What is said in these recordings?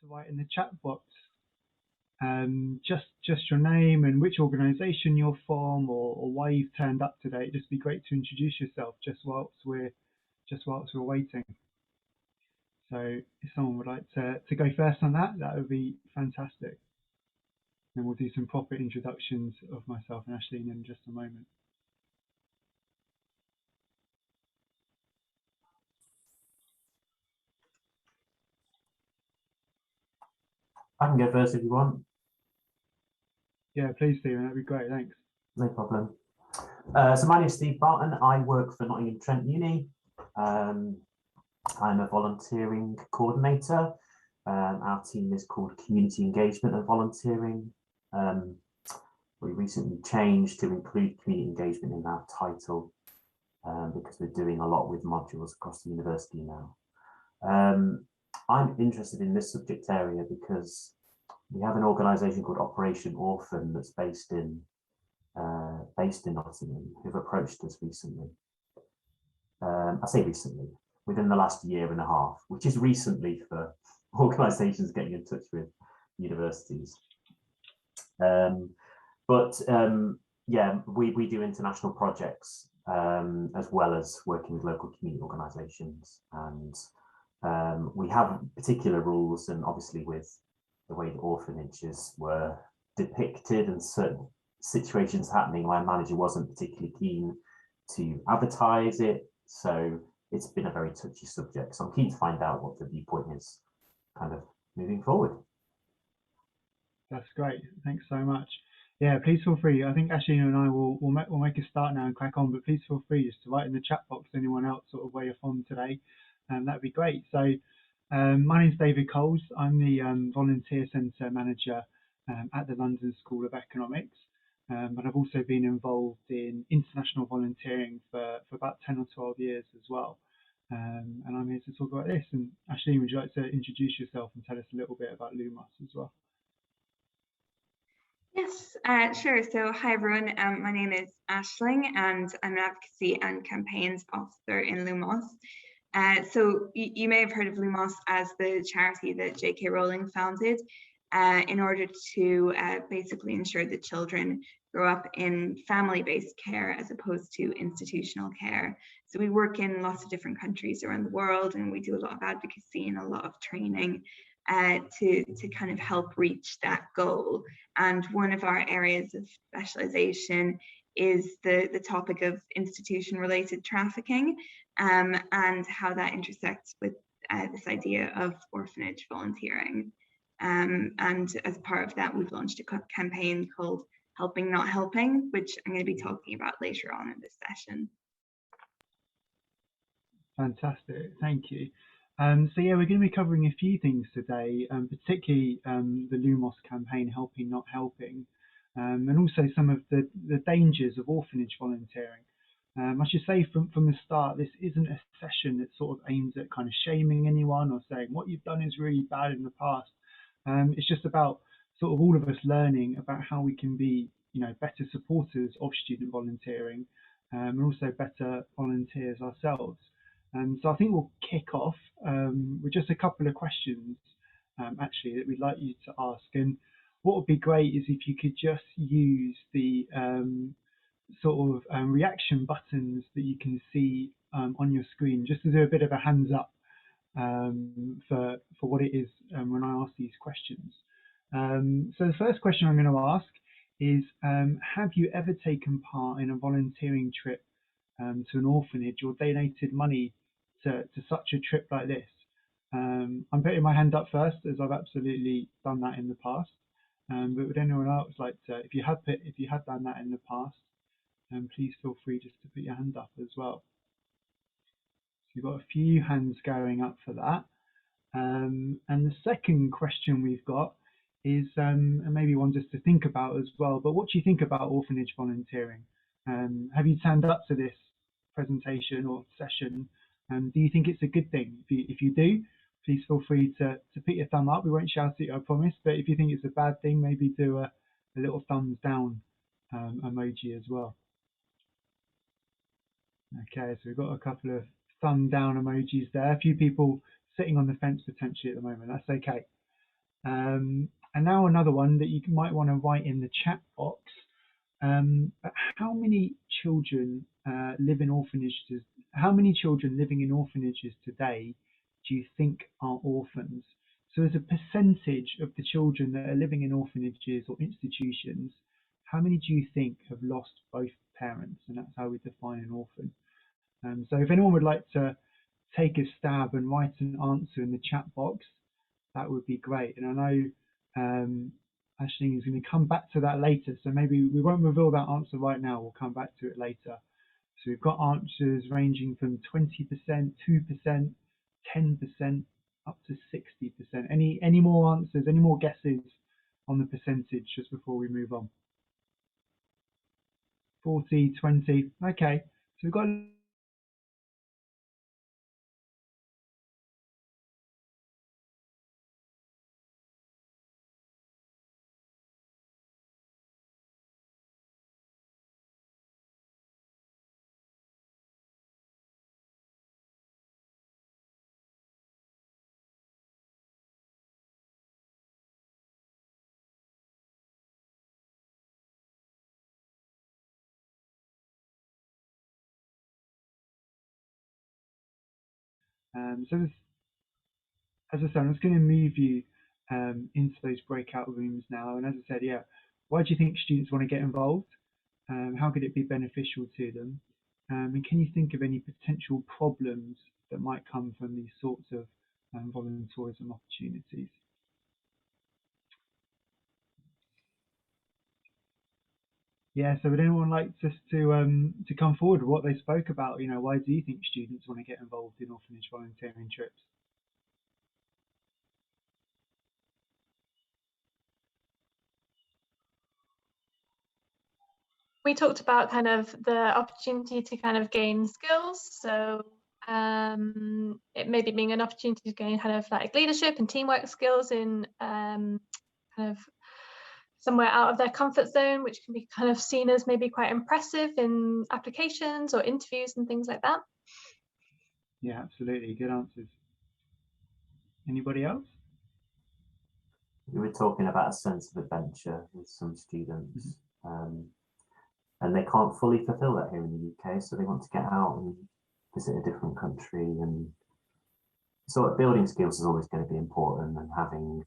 to write in the chat box just your name and which organisation you're from, or why you've turned up today. It'd just be great to introduce yourself just whilst we're waiting. So if someone would like to go first on that, that would be fantastic. Then we'll do some proper introductions of myself and Ashleen in just a moment. I can go first if you want. Yeah, please, Stephen. That'd be great. Thanks. No problem. So my name is Steve Barton. I work for Nottingham Trent Uni. I'm a volunteering coordinator. Our team is called Community Engagement and Volunteering. We recently changed to include community engagement in our title because we're doing a lot with modules across the university now. I'm interested in this subject area because we have an organisation called Operation Orphan that's based in Nottingham, who've approached us recently. I say recently, within the last year and a half, which is recently for organisations getting in touch with universities. Yeah, we do international projects as well as working with local community organisations, and we have particular rules, and obviously with the way the orphanages were depicted and certain situations happening, my manager wasn't particularly keen to advertise it, so it's been a very touchy subject. So I'm keen to find out what the viewpoint is kind of moving forward. That's great. Thanks so much. Yeah, please feel free. I think Ashleen and I will make a start now and crack on, but please feel free just to write in the chat box anyone else sort of where you're from today. That'd be great. So my name's David Coles. I'm the Volunteer Centre Manager at the London School of Economics. But I've also been involved in international volunteering for about 10 or 12 years as well. And I'm here to talk about this. And Ashleen, would you like to introduce yourself and tell us a little bit about Lumos as well? Yes, sure. So hi everyone, my name is Ashling and I'm an Advocacy and Campaigns Officer in Lumos. So you may have heard of Lumos as the charity that J.K. Rowling founded in order to basically ensure that children grow up in family-based care as opposed to institutional care. So we work in lots of different countries around the world, and we do a lot of advocacy and a lot of training to kind of help reach that goal. And one of our areas of specialization is the topic of institution-related trafficking and how that intersects with this idea of orphanage volunteering. And as part of that, we've launched a campaign called Helping Not Helping, which I'm going to be talking about later on in this session. Fantastic, thank you. So yeah, we're going to be covering a few things today, particularly the Lumos campaign, Helping Not Helping, and also some of the dangers of orphanage volunteering. I should say from the start, this isn't a session that sort of aims at kind of shaming anyone or saying what you've done is really bad in the past. It's just about sort of all of us learning about how we can be, better supporters of student volunteering, and also better volunteers ourselves. So I think we'll kick off with just a couple of questions, actually, that we'd like you to ask. And what would be great is if you could just use the sort of reaction buttons that you can see on your screen, just to do a bit of a hands up for what it is when I ask these questions. So the first question I'm going to ask is, have you ever taken part in a volunteering trip to an orphanage or donated money to such a trip like this? I'm putting my hand up first, as I've absolutely done that in the past. But would anyone else like to, if you have done that in the past, please feel free just to put your hand up as well. So you've got a few hands going up for that. And the second question we've got is, and maybe one just to think about as well, but what do you think about orphanage volunteering? Have you turned up to this presentation or session? Do you think it's a good thing? If you do, please feel free to put your thumb up. We won't shout at you, I promise, but if you think it's a bad thing, maybe do a little thumbs down emoji as well. Okay, so we've got a couple of thumb down emojis there. A few people sitting on the fence potentially at the moment. That's okay. And now another one that you might want to write in the chat box. But how many children live in orphanages? How many children living in orphanages today do you think are orphans? So as a percentage of the children that are living in orphanages or institutions, how many do you think have lost both parents? And that's how we define an orphan. So if anyone would like to take a stab and write an answer in the chat box, that would be great. And I know Aisling is going to come back to that later, so maybe we won't reveal that answer right now. We'll come back to it later. So we've got answers ranging from 20%, 2%, 10%, up to 60%. Any more answers, any more guesses on the percentage just before we move on? 40, 20, okay. So we've got so as I said, I'm just going to move you into those breakout rooms now. And as I said, yeah, why do you think students want to get involved? How could it be beneficial to them? And can you think of any potential problems that might come from these sorts of volunteerism opportunities? Yeah, so would anyone like just to come forward with what they spoke about? You know, why do you think students want to get involved in orphanage volunteering trips? We talked about kind of the opportunity to kind of gain skills. So it may be being an opportunity to gain kind of like leadership and teamwork skills in kind of somewhere out of their comfort zone, which can be kind of seen as maybe quite impressive in applications or interviews and things like that. Yeah, absolutely. Good answers. Anybody else? We were talking about a sense of adventure with some students, and they can't fully fulfill that here in the UK, so they want to get out and visit a different country. And so building skills is always going to be important, and having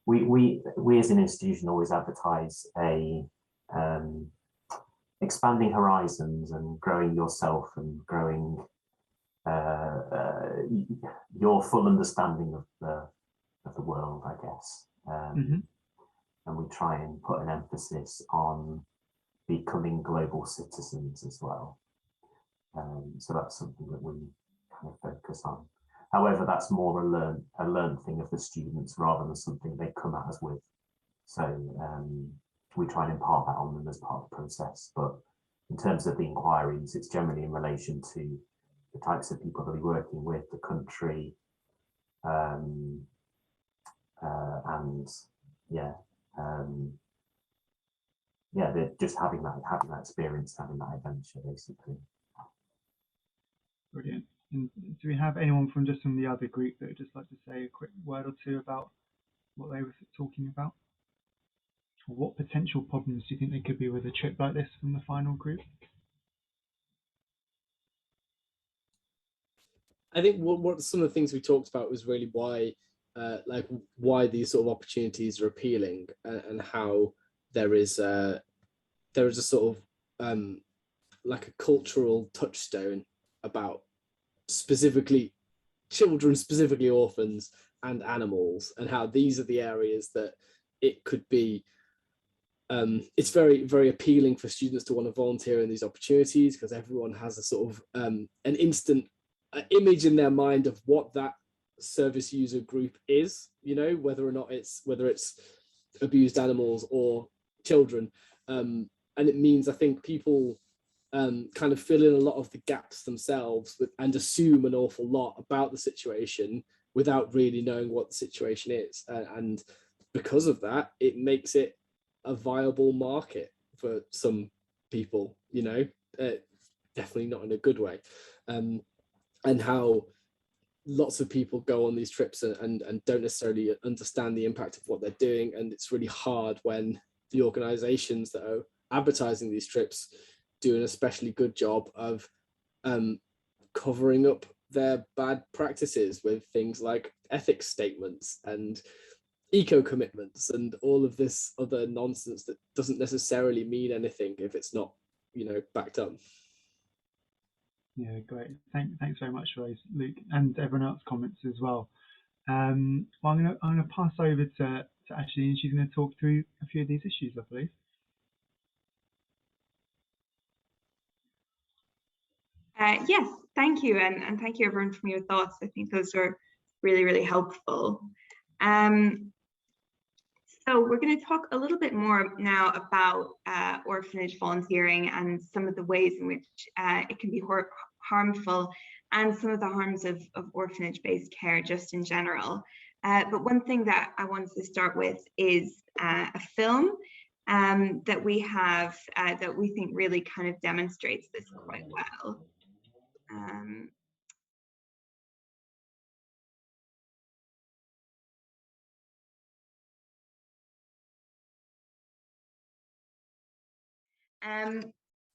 we as an institution always advertise a expanding horizons and growing yourself and growing your full understanding of the world, I guess. And we try and put an emphasis on becoming global citizens as well. So that's something that we kind of focus on. However, that's more a learned thing of the students rather than something they come at us with. So we try and impart that on them as part of the process. But in terms of the inquiries, it's generally in relation to the types of people that we're working with, the country, and they're just having that experience, having that adventure, basically. Brilliant. And do we have anyone from the other group that would just like to say a quick word or two about what they were talking about? Or what potential problems do you think there could be with a trip like this from the final group? I think what some of the things we talked about was really why these sort of opportunities are appealing, and how there is a sort of like a cultural touchstone about specifically children, specifically orphans and animals, and how these are the areas that it could be. It's very, very appealing for students to want to volunteer in these opportunities, because everyone has a sort of an instant image in their mind of what that service user group is, you know, whether it's abused animals or children. And it means, I think, people kind of fill in a lot of the gaps themselves and assume an awful lot about the situation without really knowing what the situation is. And because of that, it makes it a viable market for some people, you know, definitely not in a good way. And how lots of people go on these trips and don't necessarily understand the impact of what they're doing, and it's really hard when the organizations that are advertising these trips do an especially good job of covering up their bad practices with things like ethics statements and eco commitments and all of this other nonsense that doesn't necessarily mean anything if it's not, you know, backed up. Yeah, great. Thanks very much for those, Luke, and everyone else's comments as well. Well, I'm gonna pass over to Ashley, and she's going to talk through a few of these issues, I believe. Yes, thank you, and thank you everyone for your thoughts. I think those are really, really helpful. So we're going to talk a little bit more now about orphanage volunteering and some of the ways in which it can be harmful, and some of the harms of orphanage-based care just in general. But one thing that I wanted to start with is a film that we have that we think really kind of demonstrates this quite well.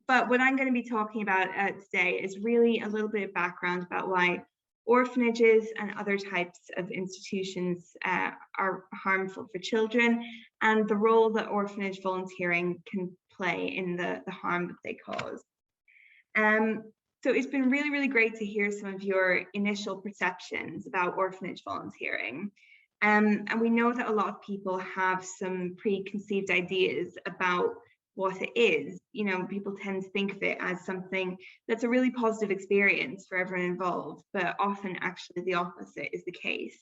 But what I'm going to be talking about today is really a little bit of background about why orphanages and other types of institutions are harmful for children, and the role that orphanage volunteering can play in the harm that they cause. So it's been really, really great to hear some of your initial perceptions about orphanage volunteering. And we know that a lot of people have some preconceived ideas about what it is. You know, people tend to think of it as something that's a really positive experience for everyone involved, but often actually the opposite is the case.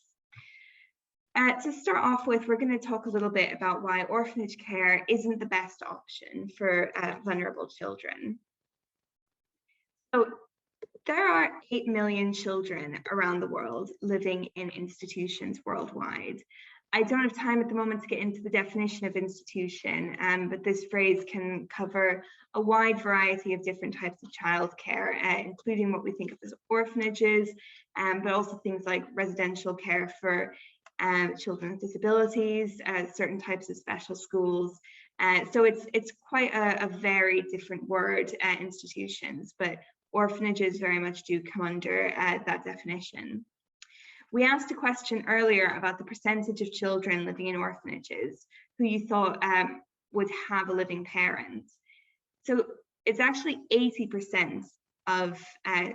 To start off with, we're going to talk a little bit about why orphanage care isn't the best option for vulnerable children. So there are 8 million children around the world living in institutions worldwide. I don't have time at the moment to get into the definition of institution, but this phrase can cover a wide variety of different types of childcare, including what we think of as orphanages, but also things like residential care for children with disabilities, certain types of special schools. So it's quite a very different word, institutions, but orphanages very much do come under that definition. We asked a question earlier about the percentage of children living in orphanages who you thought would have a living parent. So it's actually 80% of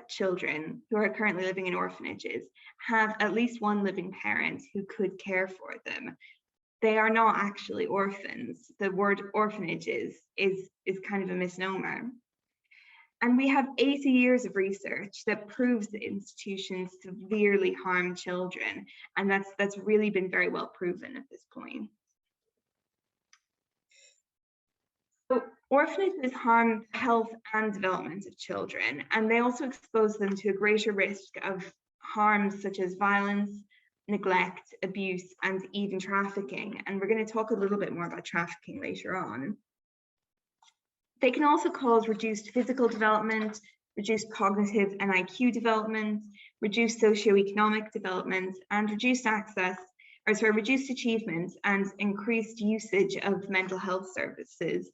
children who are currently living in orphanages have at least one living parent who could care for them. They are not actually orphans. The word orphanages is kind of a misnomer. And we have 80 years of research that proves that institutions severely harm children, and that's really been very well proven at this point. So orphanages harm the health and development of children, and they also expose them to a greater risk of harms such as violence, neglect, abuse, and even trafficking. And we're going to talk a little bit more about trafficking later on. They can also cause reduced physical development, reduced cognitive and IQ development, reduced socioeconomic development, and reduced achievement and increased usage of mental health services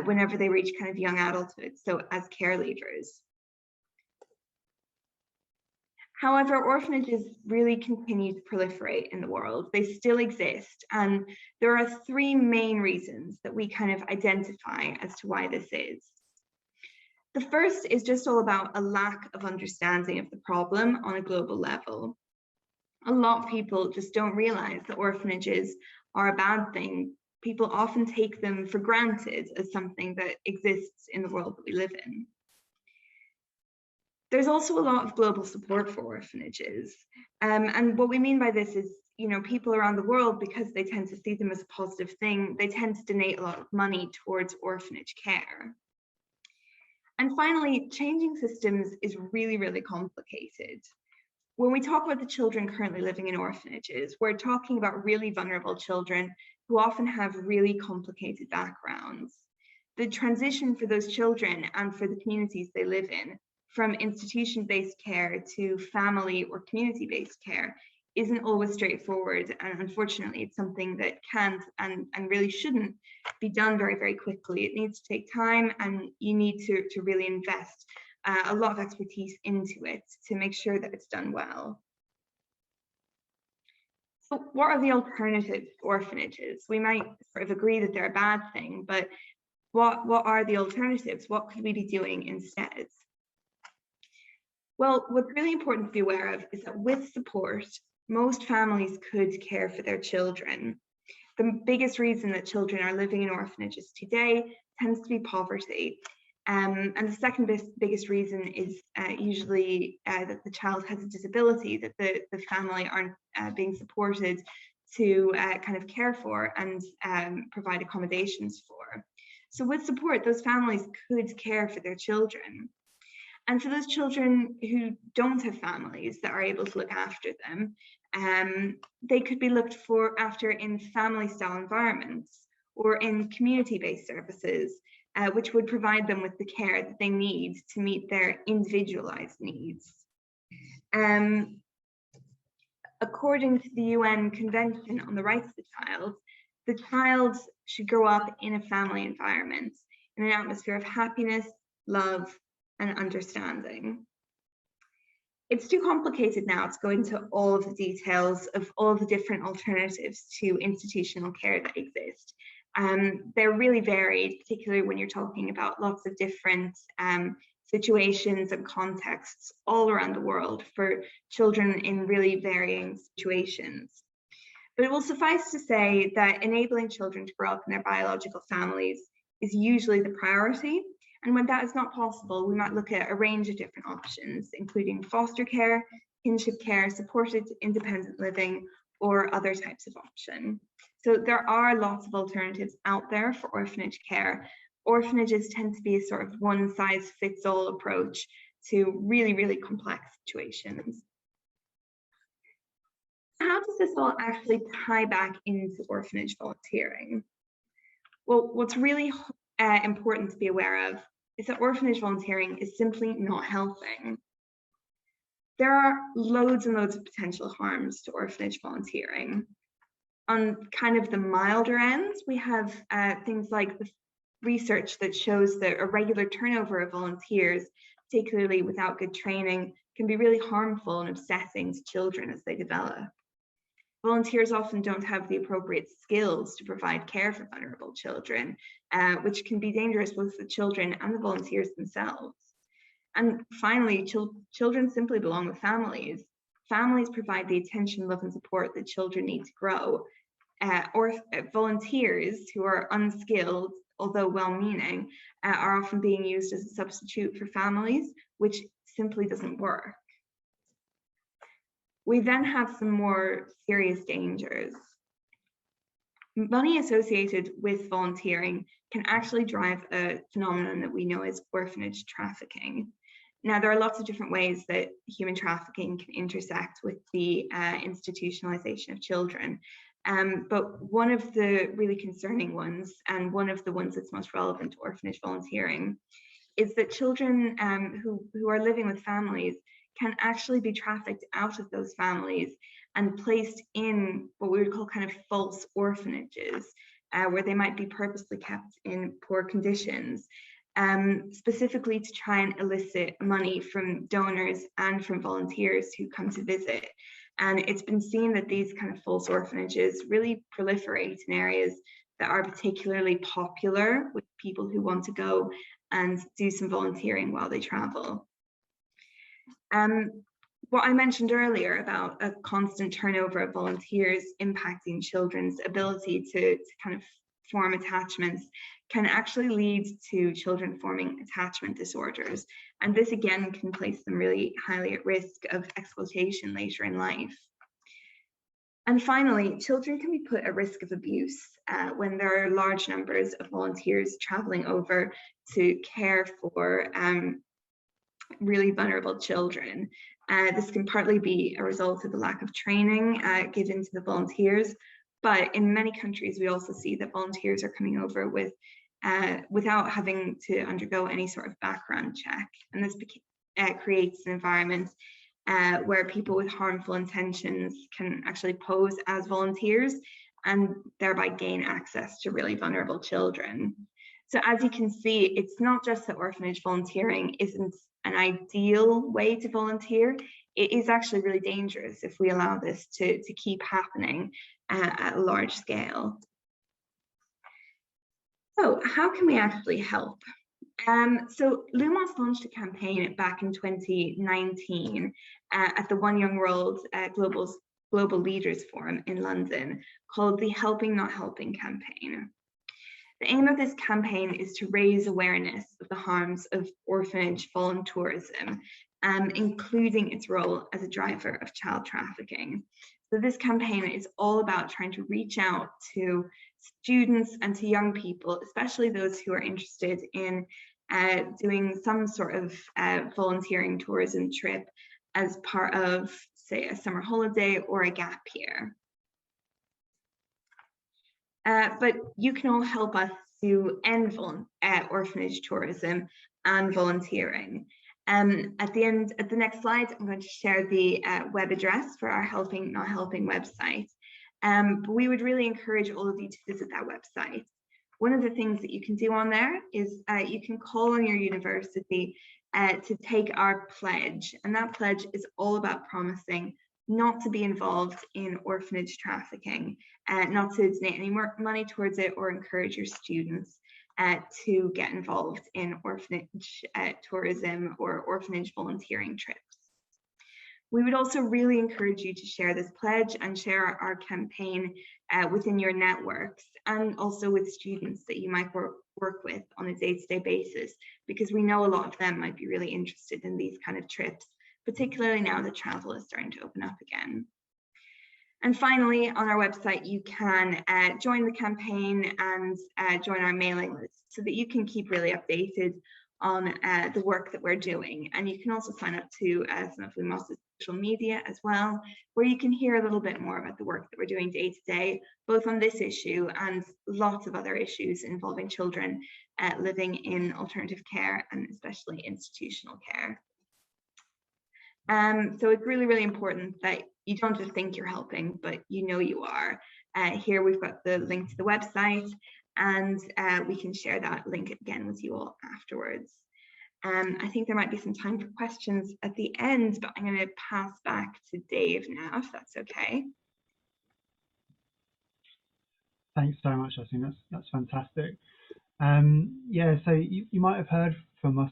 whenever they reach kind of young adulthood, so as care leavers. However, orphanages really continue to proliferate in the world. They still exist, and there are 3 main reasons that we kind of identify as to why this is. The first is just all about a lack of understanding of the problem on a global level. A lot of people just don't realize that orphanages are a bad thing. People often take them for granted as something that exists in the world that we live in. There's also a lot of global support for orphanages. And what we mean by this is, you know, people around the world, because they tend to see them as a positive thing, they tend to donate a lot of money towards orphanage care. And finally, changing systems is really, really complicated. When we talk about the children currently living in orphanages, we're talking about really vulnerable children who often have really complicated backgrounds. The transition for those children and for the communities they live in from institution-based care to family or community-based care isn't always straightforward, and unfortunately it's something that can't and really shouldn't be done very, very quickly. It needs to take time, and you need to really invest a lot of expertise into it to make sure that it's done well. So what are the alternatives to orphanages? We might sort of agree that they're a bad thing, but what are the alternatives? What could we be doing instead? Well, what's really important to be aware of is that with support, most families could care for their children. The biggest reason that children are living in orphanages today tends to be poverty. And the second biggest reason is usually that the child has a disability that the family aren't being supported to kind of care for and provide accommodations for. So with support, those families could care for their children. And for those children who don't have families that are able to look after them, they could be looked after in family-style environments or in community-based services, which would provide them with the care that they need to meet their individualized needs. According to the UN Convention on the Rights of the child should grow up in a family environment, in an atmosphere of happiness, love, and understanding. It's too complicated now to go into all of the details of all the different alternatives to institutional care that exist. They're really varied, particularly when you're talking about lots of different situations and contexts all around the world for children in really varying situations. But it will suffice to say that enabling children to grow up in their biological families is usually the priority. And when that is not possible, we might look at a range of different options, including foster care, kinship care, supported independent living, or other types of option. So there are lots of alternatives out there for orphanage care. Orphanages tend to be a sort of one-size-fits-all approach to really, really complex situations. How does this all actually tie back into orphanage volunteering? Well, what's really important to be aware of is that orphanage volunteering is simply not helping. There are loads and loads of potential harms to orphanage volunteering. On kind of the milder end, we have things like the research that shows that a regular turnover of volunteers, particularly without good training, can be really harmful and upsetting to children as they develop. Volunteers often don't have the appropriate skills to provide care for vulnerable children, which can be dangerous both for the children and the volunteers themselves. And finally, children simply belong with families. Families provide the attention, love, and support that children need to grow. Or volunteers who are unskilled, although well-meaning, are often being used as a substitute for families, which simply doesn't work. We then have some more serious dangers. Money associated with volunteering can actually drive a phenomenon that we know as orphanage trafficking. Now, there are lots of different ways that human trafficking can intersect with the institutionalization of children. But one of the really concerning ones, and one of the ones that's most relevant to orphanage volunteering, is that children who are living with families can actually be trafficked out of those families and placed in what we would call kind of false orphanages, where they might be purposely kept in poor conditions, specifically to try and elicit money from donors and from volunteers who come to visit. And it's been seen that these kind of false orphanages really proliferate in areas that are particularly popular with people who want to go and do some volunteering while they travel. What I mentioned earlier about a constant turnover of volunteers impacting children's ability to kind of form attachments can actually lead to children forming attachment disorders. And this again can place them really highly at risk of exploitation later in life. And finally, children can be put at risk of abuse when there are large numbers of volunteers traveling over to care for really vulnerable children. This can partly be a result of the lack of training given to the volunteers, but in many countries we also see that volunteers are coming over with without having to undergo any sort of background check, and this creates an environment where people with harmful intentions can actually pose as volunteers and thereby gain access to really vulnerable children. So as you can see, it's not just that orphanage volunteering isn't an ideal way to volunteer, it is actually really dangerous if we allow this to keep happening at a large scale. So how can we actually help? So Lumos launched a campaign back in 2019 at the One Young World Global Leaders Forum in London called the Helping Not Helping campaign. The aim of this campaign is to raise awareness of the harms of orphanage volunteerism, including its role as a driver of child trafficking. So this campaign is all about trying to reach out to students and to young people, especially those who are interested in doing some sort of volunteering tourism trip as part of, say, a summer holiday or a gap year. But you can all help us to end orphanage tourism and volunteering. At the next slide, I'm going to share the web address for our Helping Not Helping website. But we would really encourage all of you to visit that website. One of the things that you can do on there is you can call on your university to take our pledge. And that pledge is all about promising not to be involved in orphanage trafficking, not to donate any more money towards it or encourage your students to get involved in orphanage tourism or orphanage volunteering trips. We would also really encourage you to share this pledge and share our campaign within your networks and also with students that you might work with on a day-to-day basis, because we know a lot of them might be really interested in these kind of trips, particularly now that travel is starting to open up again. And finally, on our website, you can join the campaign and join our mailing list so that you can keep really updated on the work that we're doing. And you can also sign up to some of Lumos's social media as well, where you can hear a little bit more about the work that we're doing day to day, both on this issue and lots of other issues involving children living in alternative care and especially institutional care. So it's really, really important that you don't just think you're helping, but you know you are. Here we've got the link to the website, and we can share that link again with you all afterwards. I think there might be some time for questions at the end, but I'm going to pass back to Dave now, if that's okay. Thanks so much, I think that's fantastic. Yeah, so you might have heard from us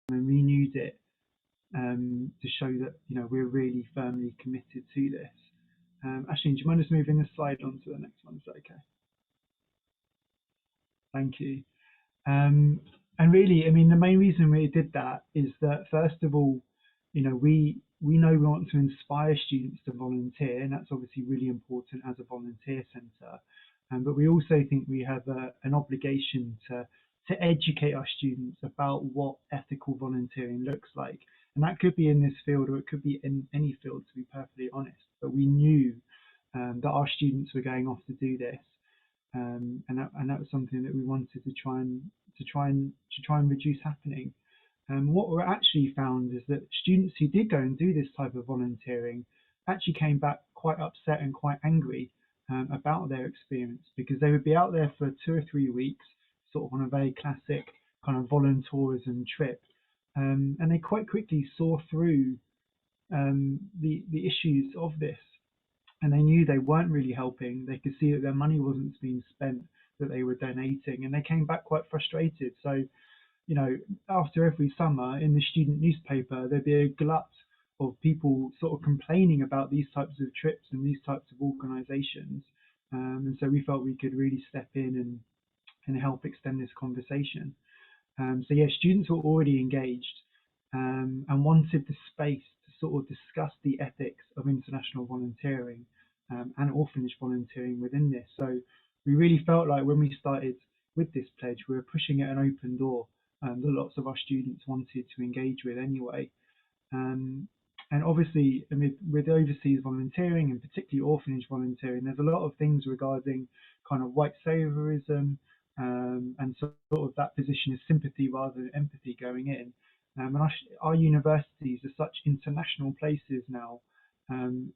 and renewed it to show that we're really firmly committed to this. Ashley, do you mind us moving this slide on to the next one? Is that okay? Thank you. And really, I mean, the main reason we did that is that, first of all, we know we want to inspire students to volunteer, and that's obviously really important as a volunteer centre. But we also think we have an obligation to educate our students about what ethical volunteering looks like. And that could be in this field, or it could be in any field, to be perfectly honest. But we knew that our students were going off to do this, and that was something that we wanted to try and reduce happening. And what we actually found is that students who did go and do this type of volunteering actually came back quite upset and quite angry about their experience, because they would be out there for 2 or 3 weeks, sort of on a very classic kind of volunteerism trip, and they quite quickly saw through the issues of this, and they knew they weren't really helping. They could see that their money wasn't being spent, that they were donating, and they came back quite frustrated. So, after every summer in the student newspaper, there'd be a glut of people sort of complaining about these types of trips and these types of organisations. And so we felt we could really step in and help extend this conversation. So yeah, students were already engaged. and wanted the space to sort of discuss the ethics of international volunteering and orphanage volunteering within this. So we really felt like when we started with this pledge, we were pushing at an open door that lots of our students wanted to engage with anyway. And obviously, with overseas volunteering and particularly orphanage volunteering, there's a lot of things regarding kind of white saviorism and sort of that position of sympathy rather than empathy going in. And our universities are such international places now.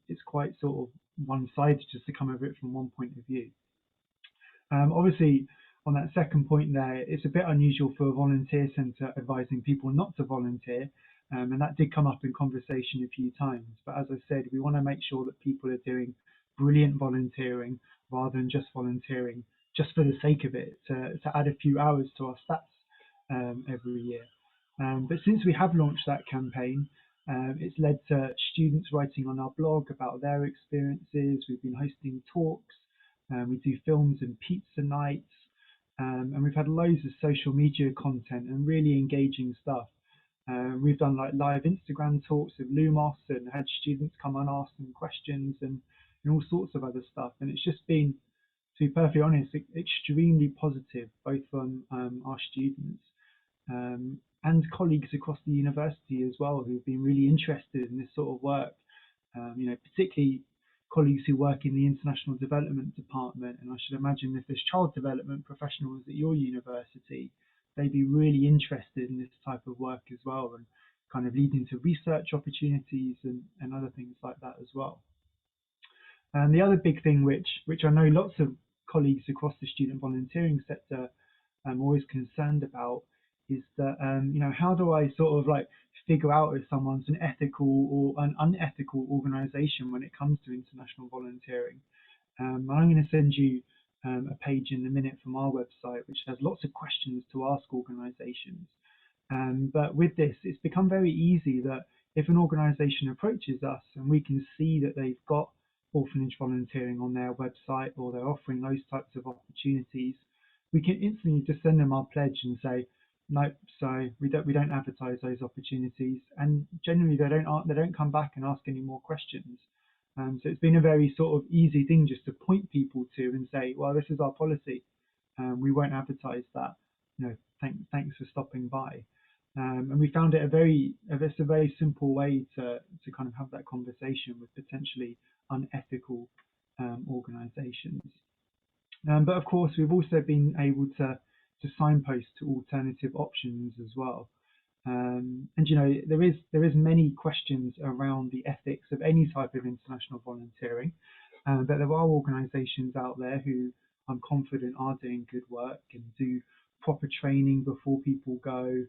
It's quite sort of one-sided just to come at it from one point of view. Obviously, on that second point there, it's a bit unusual for a volunteer centre advising people not to volunteer, and that did come up in conversation a few times. But as I said, we want to make sure that people are doing brilliant volunteering rather than just volunteering just for the sake of it, to add a few hours to our stats every year. But since we have launched that campaign, it's led to students writing on our blog about their experiences. We've been hosting talks. We do films and pizza nights, and we've had loads of social media content and really engaging stuff. We've done like live Instagram talks with Lumos and had students come and ask them questions and all sorts of other stuff. And it's just been, to be perfectly honest, extremely positive, both from our students and colleagues across the university as well, who've been really interested in this sort of work. Particularly colleagues who work in the international development department, and I should imagine if there's child development professionals at your university, they'd be really interested in this type of work as well, and kind of leading to research opportunities and other things like that as well. And the other big thing which I know lots of colleagues across the student volunteering sector are always concerned about is that how do I sort of like figure out if someone's an ethical or an unethical organisation when it comes to international volunteering. I'm going to send you a page in a minute from our website which has lots of questions to ask organisations. But with this, it's become very easy that if an organisation approaches us and we can see that they've got orphanage volunteering on their website or they're offering those types of opportunities, we can instantly just send them our pledge and say, no, so we don't advertise those opportunities, and generally they don't come back and ask any more questions. So it's been a very sort of easy thing just to point people to and say, well, this is our policy, we won't advertise that. Thanks for stopping by. And we found it a very simple way to kind of have that conversation with potentially unethical organisations. But of course, we've also been able to signpost to alternative options as well. And there is many questions around the ethics of any type of international volunteering, but there are organisations out there who I'm confident are doing good work and do proper training before people go,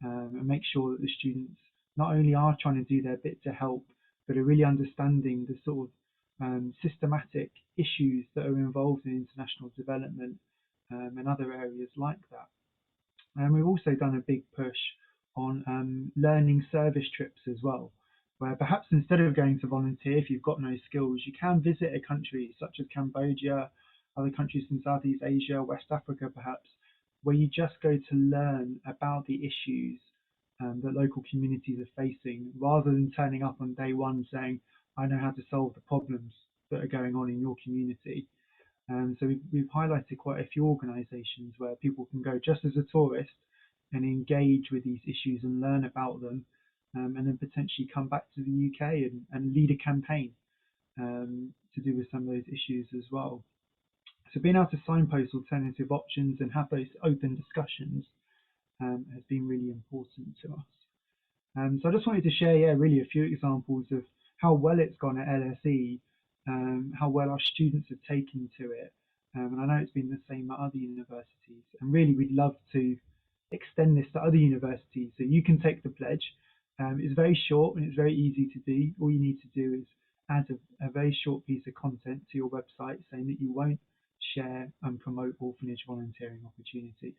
and make sure that the students not only are trying to do their bit to help, but are really understanding the sort of systematic issues that are involved in international development and other areas like that. And we've also done a big push on learning service trips as well, where perhaps instead of going to volunteer, if you've got no skills, you can visit a country such as Cambodia, other countries in Southeast Asia, West Africa perhaps, where you just go to learn about the issues that local communities are facing, rather than turning up on day one saying, I know how to solve the problems that are going on in your community. So we've highlighted quite a few organisations where people can go just as a tourist and engage with these issues and learn about them, and then potentially come back to the UK and lead a campaign to do with some of those issues as well. So being able to signpost alternative options and have those open discussions has been really important to us. So I just wanted to share, really a few examples of how well it's gone at LSE, how well our students have taken to it. And I know it's been the same at other universities. And really, we'd love to extend this to other universities. So you can take the pledge. It's very short and it's very easy to do. All you need to do is add a very short piece of content to your website saying that you won't share and promote orphanage volunteering opportunities.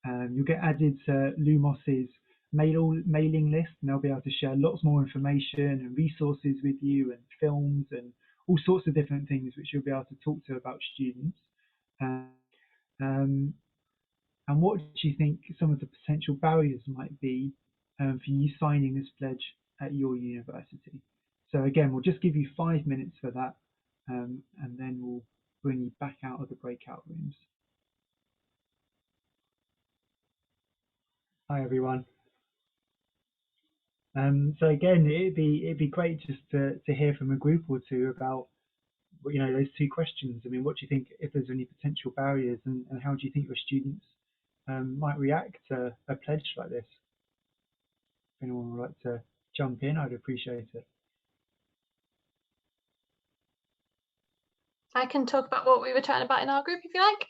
You'll get added to Lumos's mailing list, and they'll be able to share lots more information and resources with you and films and all sorts of different things which you'll be able to talk to about students. And what do you think some of the potential barriers might be for you signing this pledge at your university. So again, we'll just give you 5 minutes for that, and then we'll bring you back out of the breakout rooms. Hi everyone. So again, it'd be great just to hear from a group or two about, you know, those two questions. I mean, what do you think, if there's any potential barriers, and how do you think your students might react to a pledge like this? If anyone would like to jump in, I'd appreciate it. I can talk about what we were chatting about in our group if you like.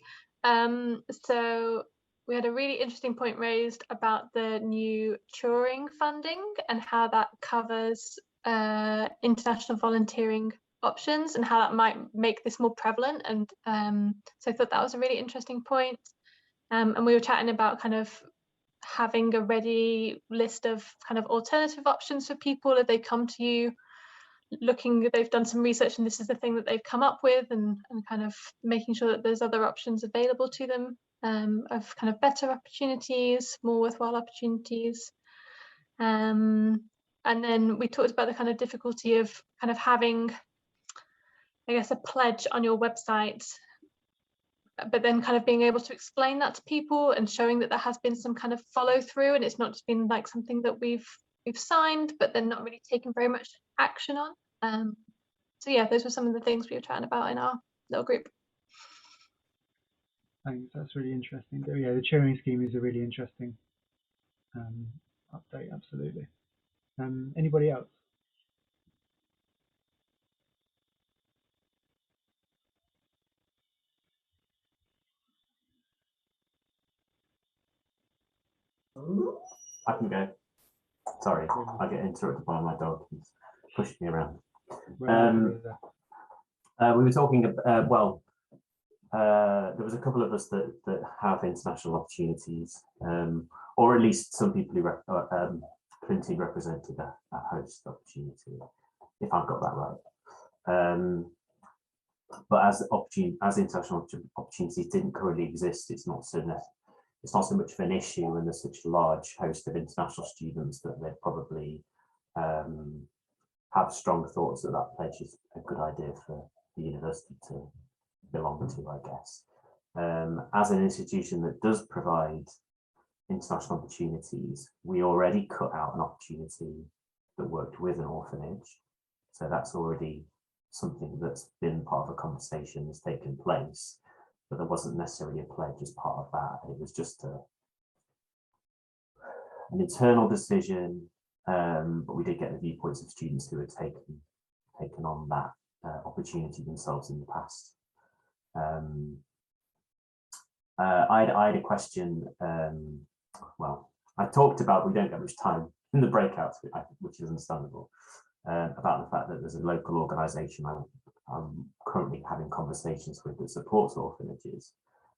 So we had a really interesting point raised about the new Turing funding and how that covers international volunteering options and how that might make this more prevalent. And so I thought that was a really interesting point. And we were chatting about kind of having a ready list of kind of alternative options for people if they come to you looking, they've done some research and this is the thing that they've come up with, and kind of making sure that there's other options available to them, of kind of better opportunities, more worthwhile opportunities. And then we talked about the kind of difficulty of kind of having, I guess, a pledge on your website, but then kind of being able to explain that to people and showing that there has been some kind of follow through, and it's not just been like something that we've signed but then not really taken very much action on. So yeah, those were some of the things we were chatting about in our little group. Thanks, that's really interesting. Yeah, the Turing scheme is a really interesting update, absolutely. Anybody else? I can go. Sorry, I get interrupted by my dog. He's pushing me around. We were talking about, there was a couple of us that have international opportunities, or at least some people who Clinton represented a host opportunity, if I've got that right. But as international opportunities didn't currently exist, it's not so much of an issue when there's such a large host of international students that they'd probably have strong thoughts that that pledge is a good idea for the university to belong to, I guess. As an institution that does provide international opportunities, we already cut out an opportunity that worked with an orphanage. So that's already something that's been part of a conversation that's taken place, but there wasn't necessarily a pledge as part of that. It was just an internal decision, but we did get the viewpoints of students who had taken on that opportunity themselves in the past. I had a question. Well, I talked about, we don't get much time in the breakouts, which is understandable, about the fact that there's a local organisation I'm currently having conversations with that supports orphanages,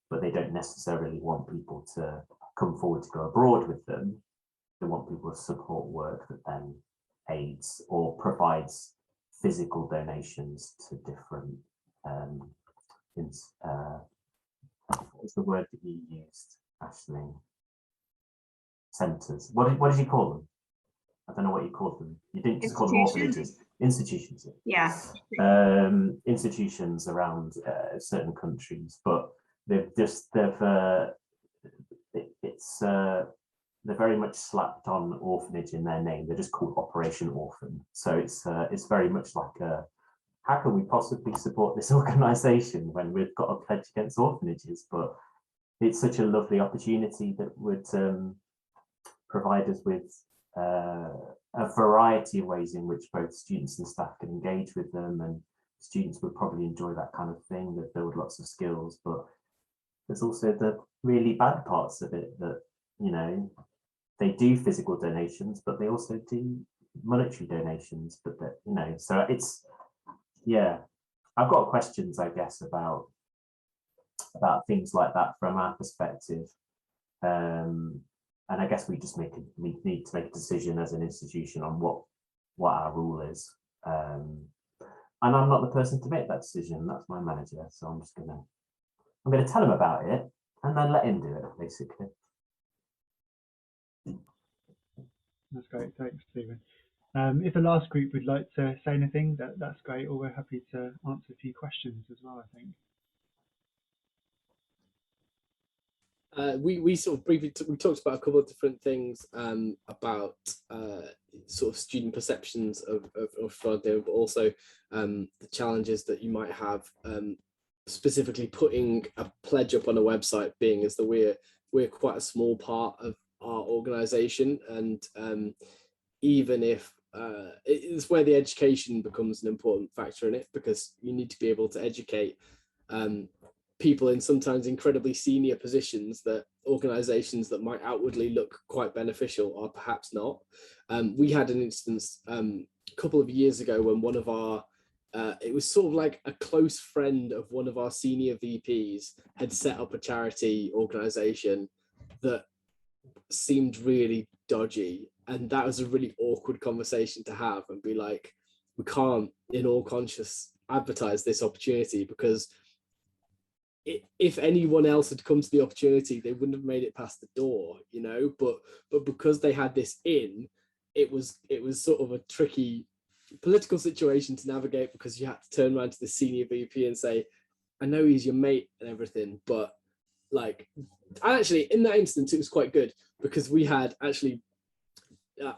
but they don't necessarily want people to come forward to go abroad with them. They want people to support work that then aids or provides physical donations to different what was the word that you used, Aisling? Centres. What did you call them? I don't know what you called them. You didn't just call them orphanages. Institutions. Yeah. Institutions around certain countries, but they're very much slapped on orphanage in their name. They're just called Operation Orphan. So it's very much like a, how can we possibly support this organisation when we've got a pledge against orphanages? But it's such a lovely opportunity that would provide us with a variety of ways in which both students and staff can engage with them, and students would probably enjoy that kind of thing, that build lots of skills. But there's also the really bad parts of it, that, you know, they do physical donations, but they also do monetary donations, but that, you know, so it's, yeah, I've got questions, I guess, about things like that from our perspective. And I guess we just need to make a decision as an institution on what our rule is. And I'm not the person to make that decision. That's my manager. So I'm gonna tell him about it and then let him do it, basically. That's great. Thanks, Stephen. If the last group would like to say anything, that's great, or we're happy to answer a few questions as well, I think. We sort of briefly we talked about a couple of different things about sort of student perceptions of volunteering, but also the challenges that you might have, specifically putting a pledge up on a website, being as that we're quite a small part of our organisation, and even if it's where the education becomes an important factor in it, because you need to be able to educate people in sometimes incredibly senior positions that organizations that might outwardly look quite beneficial are perhaps not. We had an instance a couple of years ago when one of our it was sort of like a close friend of one of our senior VPs had set up a charity organization that seemed really dodgy, and that was a really awkward conversation to have, and be like, we can't in all conscience advertise this opportunity, because if anyone else had come to the opportunity, they wouldn't have made it past the door, you know, but because they had this in, it was sort of a tricky political situation to navigate, because you had to turn around to the senior VP and say, I know he's your mate and everything, but like, actually in that instance it was quite good, because we had actually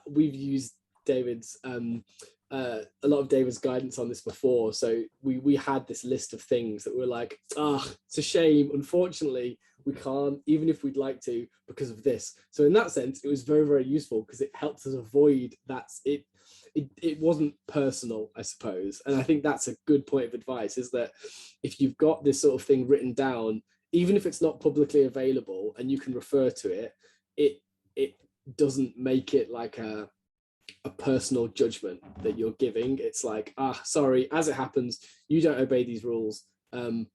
we've used David's a lot of David's guidance on this before, so we had this list of things that were like, it's a shame, unfortunately we can't, even if we'd like to, because of this. So in that sense it was very, very useful, because it helped us avoid that. It wasn't personal, I suppose, and I think that's a good point of advice, is that if you've got this sort of thing written down, even if it's not publicly available and you can refer to it, it doesn't make it like a personal judgment that you're giving. It's like, sorry, as it happens, you don't obey these rules. And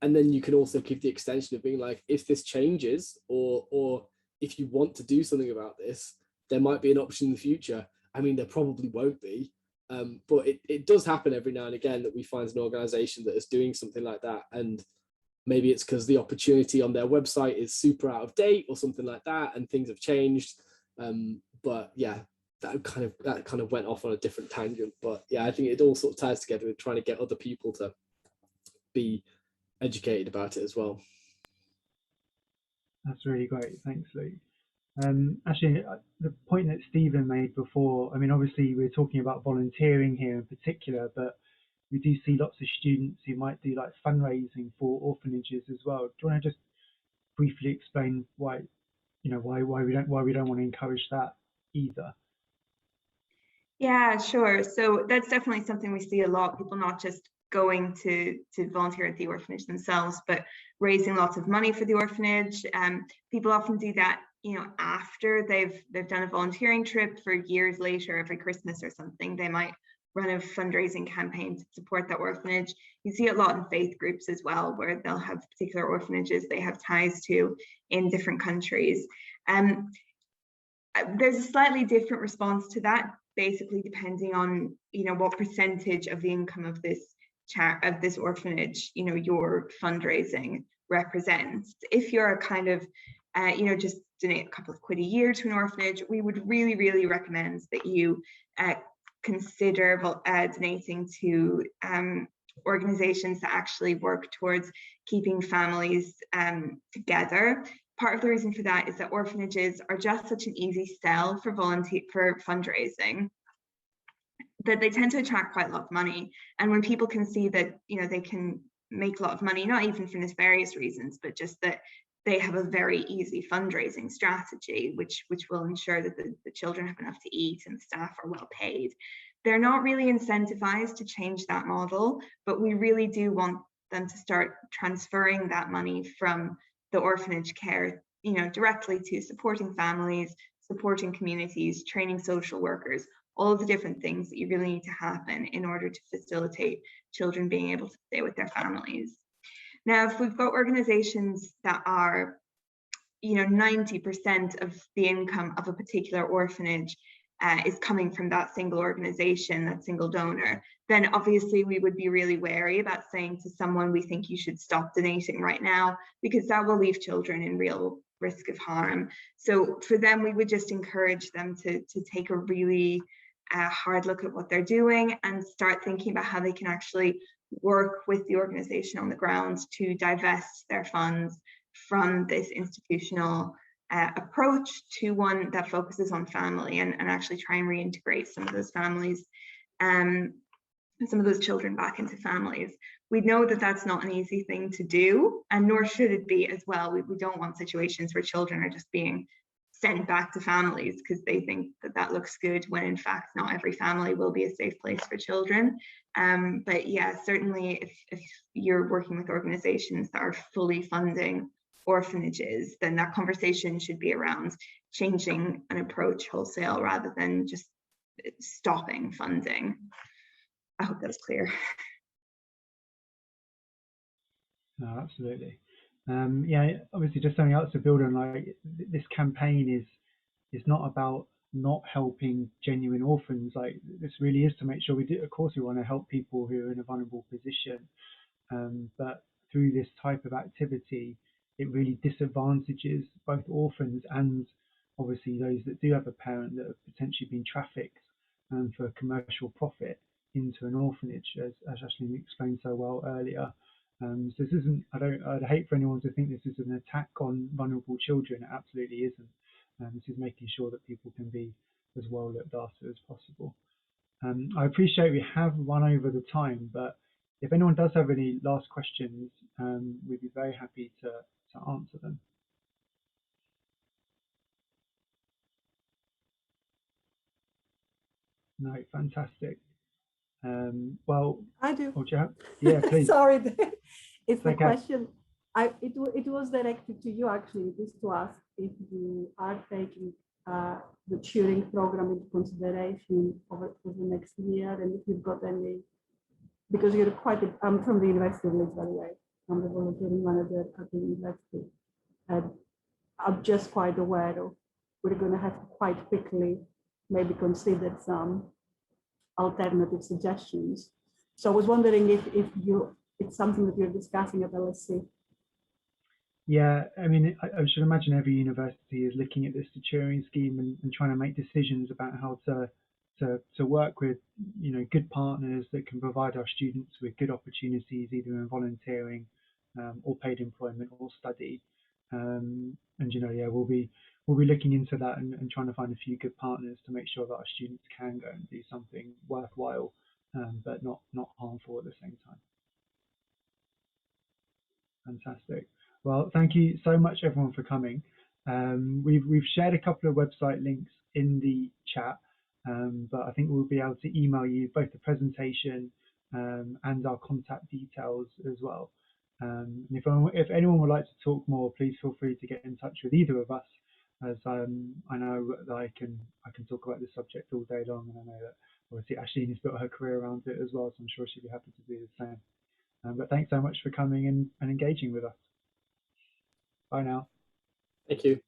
then you can also give the extension of being like, if this changes, or if you want to do something about this, there might be an option in the future. I mean, there probably won't be, but it does happen every now and again that we find an organization that is doing something like that, and maybe it's because the opportunity on their website is super out of date or something like that, and things have changed. But yeah, that kind of went off on a different tangent. But yeah, I think it all sort of ties together with trying to get other people to be educated about it as well. That's really great. Thanks, Luke. Actually, the point that Stephen made before, I mean, obviously we're talking about volunteering here in particular, but we do see lots of students who might do like fundraising for orphanages as well. Do you want to just briefly explain why we don't want to encourage that either? Yeah, sure. So that's definitely something we see a lot. People not just going to volunteer at the orphanage themselves, but raising lots of money for the orphanage. People often do that, you know, after they've done a volunteering trip. For years later, every Christmas or something, they might run a fundraising campaign to support that orphanage. You see it a lot in faith groups as well, where they'll have particular orphanages they have ties to in different countries. There's a slightly different response to that, basically depending on, you know, what percentage of the income of this orphanage, you know, your fundraising represents. If you're a kind of you know, just donate a couple of quid a year to an orphanage, we would really, really recommend that you consider donating to organizations that actually work towards keeping families together. Part of the reason for that is that orphanages are just such an easy sell for fundraising, that they tend to attract quite a lot of money. And when people can see that, you know, they can make a lot of money, not even for nefarious reasons, but just that they have a very easy fundraising strategy, which will ensure that the children have enough to eat and the staff are well paid, they're not really incentivized to change that model. But we really do want them to start transferring that money from the orphanage care, you know, directly to supporting families, supporting communities, training social workers, all of the different things that you really need to happen in order to facilitate children being able to stay with their families. Now, if we've got organizations that are, you know, 90% of the income of a particular orphanage is coming from that single organization, that single donor, then obviously we would be really wary about saying to someone, we think you should stop donating right now, because that will leave children in real risk of harm. So for them, we would just encourage them to take a really hard look at what they're doing and start thinking about how they can actually work with the organisation on the ground to divest their funds from this institutional approach to one that focuses on family, and actually try and reintegrate some of those families, some of those children back into families. We know that that's not an easy thing to do, and nor should it be as well. We don't want situations where children are just being sent back to families because they think that that looks good, when in fact not every family will be a safe place for children. But yeah, certainly if you're working with organizations that are fully funding orphanages, then that conversation should be around changing an approach wholesale rather than just stopping funding. I hope that's clear. No, absolutely. Yeah, obviously just something else to build on, like this campaign is not about not helping genuine orphans. Like this really is to make sure we do, of course we want to help people who are in a vulnerable position, but through this type of activity it really disadvantages both orphans and obviously those that do have a parent that have potentially been trafficked for commercial profit into an orphanage, as Ashley explained so well earlier. So this isn't, I'd hate for anyone to think this is an attack on vulnerable children. It absolutely isn't. This is making sure that people can be as well looked after as possible. I appreciate we have run over the time, but if anyone does have any last questions, we'd be very happy to answer them. No, fantastic. Well, I do. Oh, do you have? Yeah, please. Sorry, it's the okay. question. It was directed to you actually, just to ask if you are taking the tutoring program into consideration over the next year, and if you've got any, because you're I'm from the University of Leeds, by the way. I'm the volunteering manager at the university, and I'm just quite aware of we're going to have to quite quickly maybe consider some alternative suggestions. So I was wondering if it's something that you're discussing at LSC. Yeah, I mean, I should imagine every university is looking at this tutoring scheme and trying to make decisions about how to work with, you know, good partners that can provide our students with good opportunities, either in volunteering or paid employment or study. And you know, yeah, we'll be looking into that and trying to find a few good partners to make sure that our students can go and do something worthwhile, but not harmful at the same time. Fantastic. Well, thank you so much everyone for coming. We've shared a couple of website links in the chat, but I think we'll be able to email you both the presentation and our contact details as well. And if anyone would like to talk more, please feel free to get in touch with either of us, as I know that I can talk about this subject all day long, and I know that obviously Ashley has built her career around it as well, so I'm sure she'd be happy to do the same. But thanks so much for coming and engaging with us. Bye now. Thank you.